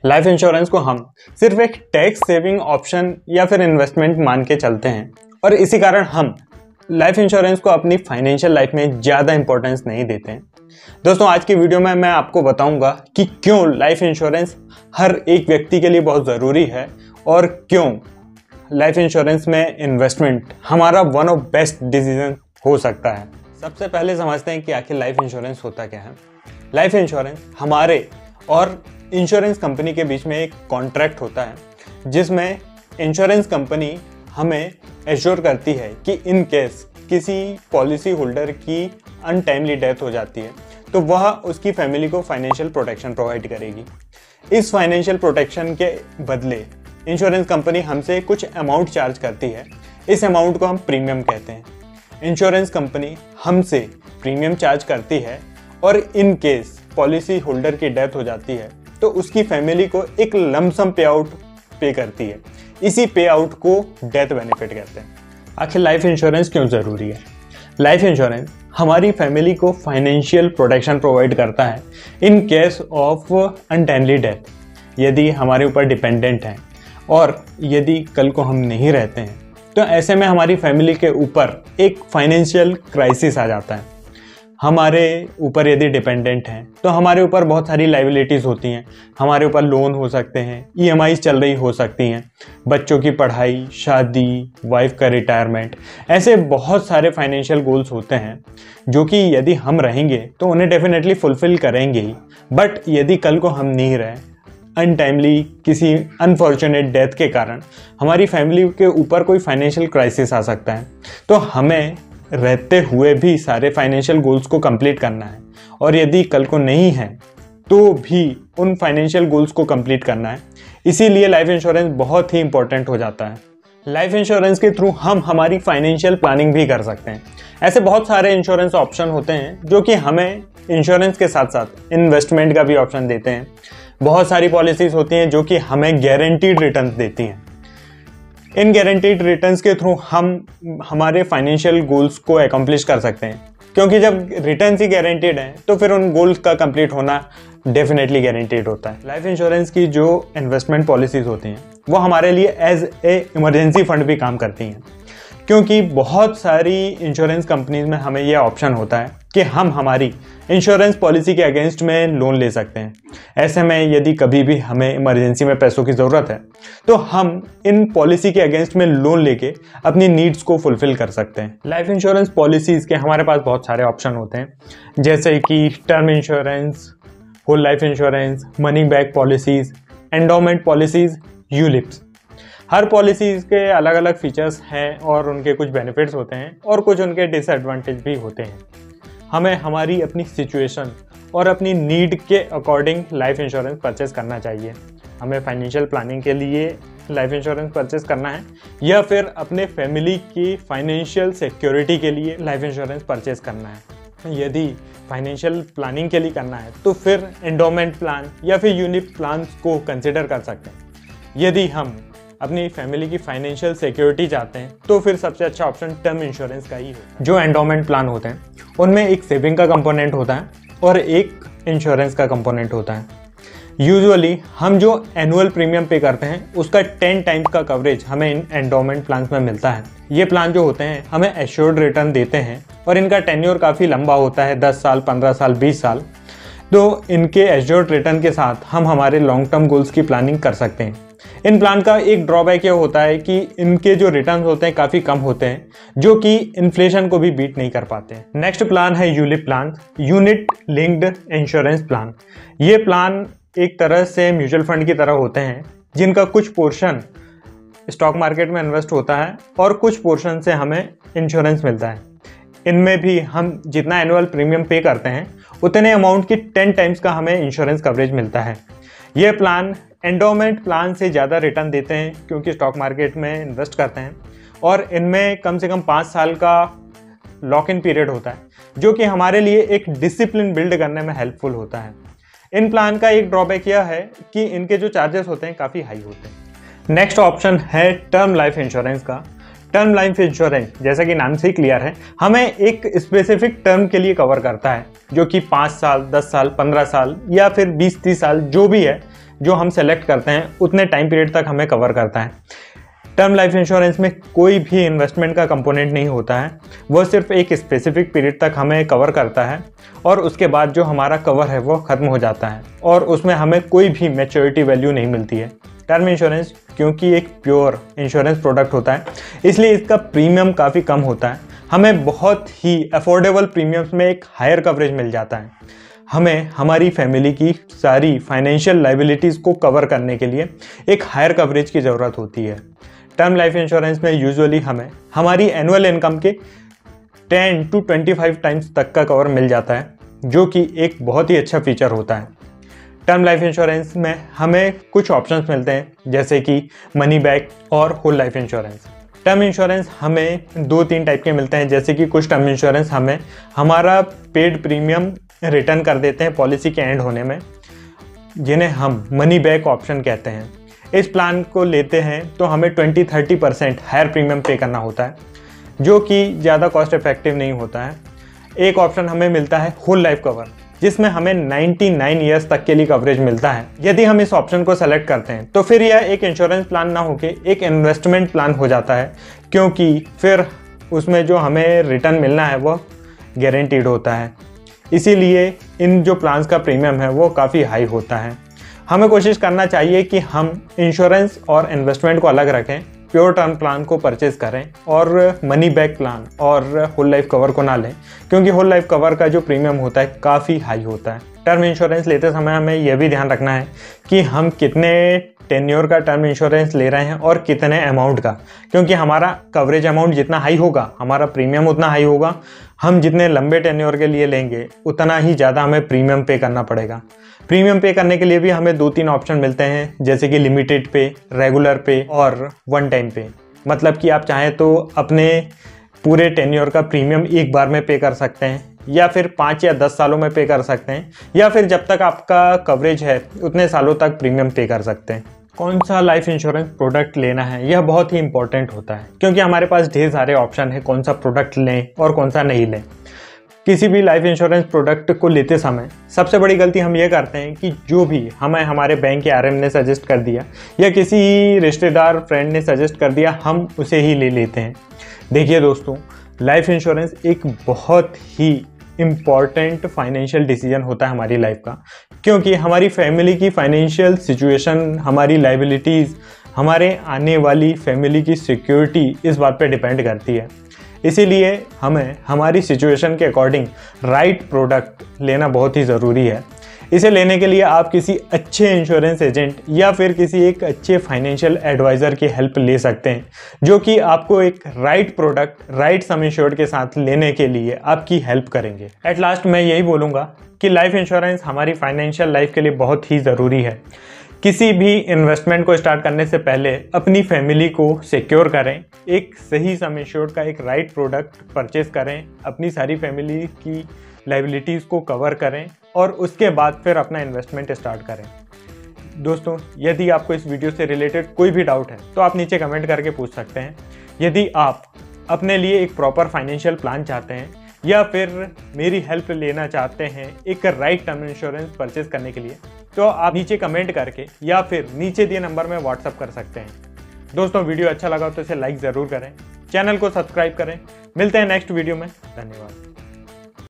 Life insurance को हम सिर्फ एक टैक्स सेविंग ऑप्शन या फिर इन्वेस्टमेंट मान के चलते हैं और इसी कारण हम लाइफ इंश्योरेंस को अपनी फाइनेंशियल लाइफ में ज़्यादा इंपॉर्टेंस नहीं देते हैं। दोस्तों, आज की वीडियो में मैं आपको बताऊंगा कि क्यों लाइफ इंश्योरेंस हर एक व्यक्ति के लिए बहुत ज़रूरी है और क्यों लाइफ इंश्योरेंस में इन्वेस्टमेंट हमारा वन ऑफ बेस्ट डिसीजन हो सकता है। सबसे पहले समझते हैं कि आखिर लाइफ इंश्योरेंस होता क्या है। लाइफ इंश्योरेंस हमारे और इंश्योरेंस कंपनी के बीच में एक कॉन्ट्रैक्ट होता है जिसमें इंश्योरेंस कंपनी हमें एश्योर करती है कि इन केस किसी पॉलिसी होल्डर की अनटाइमली डेथ हो जाती है तो वह उसकी फैमिली को फाइनेंशियल प्रोटेक्शन प्रोवाइड करेगी। इस फाइनेंशियल प्रोटेक्शन के बदले इंश्योरेंस कंपनी हमसे कुछ अमाउंट चार्ज करती है। इस अमाउंट को हम प्रीमियम कहते हैं। इंश्योरेंस कंपनी हमसे प्रीमियम चार्ज करती है और इन केस पॉलिसी होल्डर की डेथ हो जाती है तो उसकी फैमिली को एक लमसम पे आउट पे करती है। इसी पे आउट को डेथ बेनिफिट कहते हैं। आखिर लाइफ इंश्योरेंस क्यों ज़रूरी है? लाइफ इंश्योरेंस हमारी फैमिली को फाइनेंशियल प्रोटेक्शन प्रोवाइड करता है in case of untimely death. यदि हमारे ऊपर डिपेंडेंट हैं और यदि कल को हम नहीं रहते हैं तो ऐसे में हमारी फैमिली के ऊपर एक फाइनेंशियल क्राइसिस आ जाता है। हमारे ऊपर यदि डिपेंडेंट हैं तो हमारे ऊपर बहुत सारी लाइबिलिटीज़ होती हैं। हमारे ऊपर लोन हो सकते हैं, ईएमआईज़ चल रही हो सकती हैं, बच्चों की पढ़ाई, शादी, वाइफ का रिटायरमेंट, ऐसे बहुत सारे फाइनेंशियल गोल्स होते हैं जो कि यदि हम रहेंगे तो उन्हें डेफिनेटली फुलफ़िल करेंगे ही। बट यदि कल को हम नहीं रहे, अनटाइमली किसी अनफॉर्चुनेट डेथ के कारण हमारी फैमिली के ऊपर कोई फाइनेंशियल क्राइसिस आ सकता है तो हमें रहते हुए भी सारे फाइनेंशियल गोल्स को कंप्लीट करना है और यदि कल को नहीं है तो भी उन फाइनेंशियल गोल्स को कंप्लीट करना है। इसीलिए लाइफ इंश्योरेंस बहुत ही इंपॉर्टेंट हो जाता है। लाइफ इंश्योरेंस के थ्रू हम हमारी फाइनेंशियल प्लानिंग भी कर सकते हैं। ऐसे बहुत सारे इंश्योरेंस ऑप्शन होते हैं जो कि हमें इंश्योरेंस के साथ साथ इन्वेस्टमेंट का भी ऑप्शन देते हैं। बहुत सारी पॉलिसीज होती हैं जो कि हमें गारंटीड रिटर्न्स देती हैं। इन गारंटीड रिटर्न्स के थ्रू हम हमारे फाइनेंशियल गोल्स को एकम्प्लिश कर सकते हैं, क्योंकि जब रिटर्न्स ही गारंटीड हैं तो फिर उन गोल्स का कंप्लीट होना डेफिनेटली गारंटीड होता है। लाइफ इंश्योरेंस की जो इन्वेस्टमेंट पॉलिसीज होती हैं वो हमारे लिए एज ए इमरजेंसी फंड भी काम करती हैं, क्योंकि बहुत सारी इंश्योरेंस कंपनीज में हमें यह ऑप्शन होता है कि हम हमारी इंश्योरेंस पॉलिसी के अगेंस्ट में लोन ले सकते हैं। ऐसे में यदि कभी भी हमें इमरजेंसी में पैसों की ज़रूरत है तो हम इन पॉलिसी के अगेंस्ट में लोन लेके अपनी नीड्स को फुलफिल कर सकते हैं। लाइफ इंश्योरेंस पॉलिसीज़ के हमारे पास बहुत सारे ऑप्शन होते हैं, जैसे कि term insurance, whole life insurance, money back policies, endowment policies, ULIPs. हर पॉलिसीज़ के अलग अलग फीचर्स हैं और उनके कुछ बेनिफिट्स होते हैं और कुछ उनके डिसएडवांटेज भी होते हैं। हमें हमारी अपनी सिचुएशन और अपनी नीड के अकॉर्डिंग लाइफ इंश्योरेंस परचेस करना चाहिए। हमें फाइनेंशियल प्लानिंग के लिए लाइफ इंश्योरेंस परचेस करना है या फिर अपने फैमिली की फाइनेंशियल सिक्योरिटी के लिए लाइफ इंश्योरेंस परचेस करना है। यदि फाइनेंशियल प्लानिंग के लिए करना है तो फिर एंडोमेंट प्लान या फिर यूनिट प्लान को कंसिडर कर सकते हैं। यदि हम अपनी फैमिली की फाइनेंशियल सिक्योरिटी चाहते हैं तो फिर सबसे अच्छा ऑप्शन टर्म इंश्योरेंस का ही है। जो एंडोमेंट प्लान होते हैं उनमें एक सेविंग का कंपोनेंट होता है और एक इंश्योरेंस का कंपोनेंट होता है। यूजुअली हम जो एनुअल प्रीमियम पे करते हैं उसका 10 टाइम्स का कवरेज हमें इन एंडोमेंट प्लान्स में मिलता है। ये प्लान जो होते हैं हमें एश्योर्ड रिटर्न देते हैं और इनका टेन्योर काफ़ी लंबा होता है, 10 साल, 15 साल, 20 साल। तो इनके एश्योर्ड रिटर्न के साथ हम हमारे लॉन्ग टर्म गोल्स की प्लानिंग कर सकते हैं। इन प्लान का एक ड्रॉबैक ये होता है कि इनके जो रिटर्न होते हैं काफ़ी कम होते हैं, जो कि इन्फ्लेशन को भी बीट नहीं कर पाते। नेक्स्ट प्लान है ULIP plan, unit linked insurance plan. ये प्लान एक तरह से म्यूचुअल फंड की तरह होते हैं जिनका कुछ पोर्शन स्टॉक मार्केट में इन्वेस्ट होता है और कुछ पोर्शन से हमें इंश्योरेंस मिलता है। इनमें भी हम जितना एनुअल प्रीमियम पे करते हैं उतने अमाउंट की 10 टाइम्स का हमें इंश्योरेंस कवरेज मिलता है। ये प्लान एंडोमेंट प्लान से ज़्यादा रिटर्न देते हैं क्योंकि स्टॉक मार्केट में इन्वेस्ट करते हैं और इनमें कम से कम 5 साल का लॉक इन पीरियड होता है, जो कि हमारे लिए एक डिसिप्लिन बिल्ड करने में हेल्पफुल होता है। इन प्लान का एक ड्रॉबैक यह है कि इनके जो चार्जेस होते हैं काफ़ी हाई होते हैं। नेक्स्ट ऑप्शन है टर्म लाइफ इंश्योरेंस का। टर्म लाइफ इंश्योरेंस जैसा कि नाम से ही क्लियर है, हमें एक स्पेसिफिक टर्म के लिए कवर करता है, जो कि 5 साल, 10 साल, 15 साल या फिर 20-30 साल जो भी है, जो हम सेलेक्ट करते हैं उतने टाइम पीरियड तक हमें कवर करता है। टर्म लाइफ इंश्योरेंस में कोई भी इन्वेस्टमेंट का कंपोनेंट नहीं होता है, वो सिर्फ एक स्पेसिफिक पीरियड तक हमें कवर करता है और उसके बाद जो हमारा कवर है वो ख़त्म हो जाता है और उसमें हमें कोई भी मैच्योरिटी वैल्यू नहीं मिलती है। टर्म इंश्योरेंस क्योंकि एक प्योर इंश्योरेंस प्रोडक्ट होता है इसलिए इसका प्रीमियम काफ़ी कम होता है। हमें बहुत ही अफोर्डेबल प्रीमियम्स में एक हायर कवरेज मिल जाता है। हमें हमारी फैमिली की सारी फाइनेंशियल लाइबिलिटीज़ को कवर करने के लिए एक हायर कवरेज की ज़रूरत होती है। टर्म लाइफ इंश्योरेंस में यूजुअली हमें हमारी एनुअल इनकम के 10 to 25 टाइम्स तक का कवर मिल जाता है, जो कि एक बहुत ही अच्छा फीचर होता है। टर्म लाइफ इंश्योरेंस में हमें कुछ ऑप्शंस मिलते हैं जैसे कि मनी बैक और whole life insurance. Term insurance हमें 2-3 टाइप के मिलते हैं, जैसे कि कुछ टर्म इंश्योरेंस हमें हमारा पेड प्रीमियम रिटर्न कर देते हैं पॉलिसी के एंड होने में, जिन्हें हम मनी बैक ऑप्शन कहते हैं। इस प्लान को लेते हैं तो हमें 20-30% हायर प्रीमियम पे करना होता है, जो कि ज़्यादा कॉस्ट इफेक्टिव नहीं होता है। एक ऑप्शन हमें मिलता है होल लाइफ कवर, जिसमें हमें 99 ईयर्स तक के लिए कवरेज मिलता है। यदि हम इस ऑप्शन को सेलेक्ट करते हैं तो फिर यह एक इंश्योरेंस प्लान ना होके एक इन्वेस्टमेंट प्लान हो जाता है, क्योंकि फिर उसमें जो हमें रिटर्न मिलना है वो गारंटीड होता है। इसीलिए इन जो प्लान्स का प्रीमियम है वो काफ़ी हाई होता है। हमें कोशिश करना चाहिए कि हम इंश्योरेंस और इन्वेस्टमेंट को अलग रखें, प्योर टर्म प्लान को परचेज करें और मनी बैक प्लान और होल लाइफ कवर को ना लें, क्योंकि होल लाइफ कवर का जो प्रीमियम होता है काफ़ी हाई होता है। टर्म इंश्योरेंस लेते समय हमें यह भी ध्यान रखना है कि हम कितने टेन्योर का टर्म इंश्योरेंस ले रहे हैं और कितने अमाउंट का, क्योंकि हमारा कवरेज अमाउंट जितना हाई होगा हमारा प्रीमियम उतना हाई होगा। हम जितने लंबे टेन्योर के लिए लेंगे उतना ही ज़्यादा हमें प्रीमियम पे करना पड़ेगा। प्रीमियम पे करने के लिए भी हमें 2-3 ऑप्शन मिलते हैं, जैसे कि लिमिटेड पे, रेगुलर पे और वन टाइम पे। मतलब कि आप चाहें तो अपने पूरे टेन्योर का प्रीमियम एक बार में पे कर सकते हैं, या फिर 5 या 10 सालों में पे कर सकते हैं, या फिर जब तक आपका कवरेज है उतने सालों तक प्रीमियम पे कर सकते हैं। कौन सा लाइफ इंश्योरेंस प्रोडक्ट लेना है यह बहुत ही इंपॉर्टेंट होता है, क्योंकि हमारे पास ढेर सारे ऑप्शन है कौन सा प्रोडक्ट लें और कौन सा नहीं लें। किसी भी लाइफ इंश्योरेंस प्रोडक्ट को लेते समय सबसे बड़ी गलती हम ये करते हैं कि जो भी हमें हमारे बैंक के आरएम ने सजेस्ट कर दिया या किसी रिश्तेदार फ्रेंड ने सजेस्ट कर दिया, हम उसे ही ले लेते हैं। देखिए दोस्तों, लाइफ इंश्योरेंस एक बहुत ही इम्पॉर्टेंट फाइनेंशियल डिसीजन होता है हमारी लाइफ का, क्योंकि हमारी फैमिली की फाइनेंशियल सिचुएशन, हमारी लाइबिलिटीज़, हमारे आने वाली फैमिली की सिक्योरिटी इस बात पे डिपेंड करती है। इसीलिए हमें हमारी सिचुएशन के अकॉर्डिंग राइट प्रोडक्ट लेना बहुत ही ज़रूरी है। इसे लेने के लिए आप किसी अच्छे इंश्योरेंस एजेंट या फिर किसी एक अच्छे फाइनेंशियल एडवाइज़र की हेल्प ले सकते हैं, जो कि आपको एक राइट प्रोडक्ट राइट सम इंश्योर्ड के साथ लेने के लिए आपकी हेल्प करेंगे। एट लास्ट मैं यही बोलूँगा कि लाइफ इंश्योरेंस हमारी फाइनेंशियल लाइफ के लिए बहुत ही ज़रूरी है। किसी भी इन्वेस्टमेंट को स्टार्ट करने से पहले अपनी फैमिली को सिक्योर करें, एक सही सम इंश्योर्ड का एक राइट प्रोडक्ट परचेज करें, अपनी सारी फैमिली की लाइबिलिटीज़ को कवर करें और उसके बाद फिर अपना इन्वेस्टमेंट स्टार्ट करें। दोस्तों, यदि आपको इस वीडियो से रिलेटेड कोई भी डाउट है तो आप नीचे कमेंट करके पूछ सकते हैं। यदि आप अपने लिए एक प्रॉपर फाइनेंशियल प्लान चाहते हैं या फिर मेरी हेल्प लेना चाहते हैं एक राइट टर्म इंश्योरेंस परचेज करने के लिए, तो आप नीचे कमेंट करके या फिर नीचे दिए नंबर में व्हाट्सअप कर सकते हैं। दोस्तों, वीडियो अच्छा लगा तो इसे लाइक ज़रूर करें, चैनल को सब्सक्राइब करें। मिलते हैं नेक्स्ट वीडियो में। धन्यवाद।